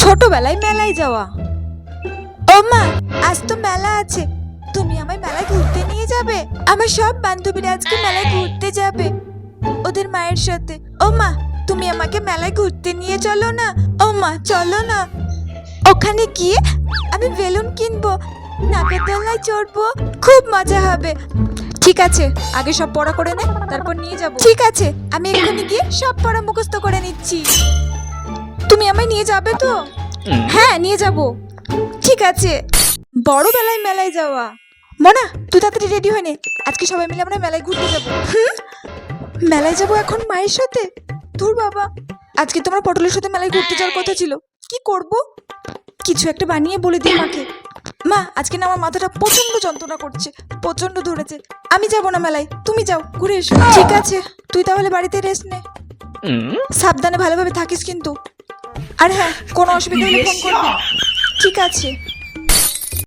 ছোটবেলায় মেলায় যাওয়া। ও মা, আজ তো মেলা আছে, তুমি আমায় মেলায় ঘুরতে নিয়ে যাবে? আমার সব বান্ধবীরা আজকে মেলায় ঘুরতে যাবে ওদের মায়ের সাথে। ও মা, তুমি আমাকে মেলায় ঘুরতে নিয়ে চলো না। ও মা, চলো না। ওখানে গিয়ে আমি বেলুন কিনবো, নাগরদোলায় চড়বো, খুব মজা হবে। ঠিক আছে, আগে সব পড়া করে নে, তারপর নিয়ে যাব। ঠিক আছে, আমি এক্ষুনি গিয়ে সব পড়া মুখস্থ করে নিচ্ছি। তুমি আমায় নিয়ে যাবে তো? হ্যাঁ, নিয়ে যাব। ঠিক আছে। বড় বেলায় মেলায় যাওয়া। মনা, তুই তাড়াতাড়ি রেডি হয়ে নে, আজকে সবাই মিলে আমরা মেলায় ঘুরতে যাবো। মেলায় যাবো এখন মায়ের সাথে? ধুর বাবা, আজকে তোমার পটলের সাথে মেলায় ঘুরতে যাওয়ার কথা ছিল, কি করব? কিছু একটা বানিয়ে বলে দিই মাকে। মা, আজকে না আমার মাথাটা প্রচন্ড যন্ত্রণা করছে, প্রচন্ড ধরেছে। আমি যাব না মেলায়, তুমি যাও, ঘুরে এসো। ঠিক আছে, তুই তাহলে বাড়িতে রেস্ট নে, সাবধানে ভালোভাবে থাকিস কিন্তু। আর হ্যাঁ, কোনো অসুবিধা হলে ফোন করবি। ঠিক আছে।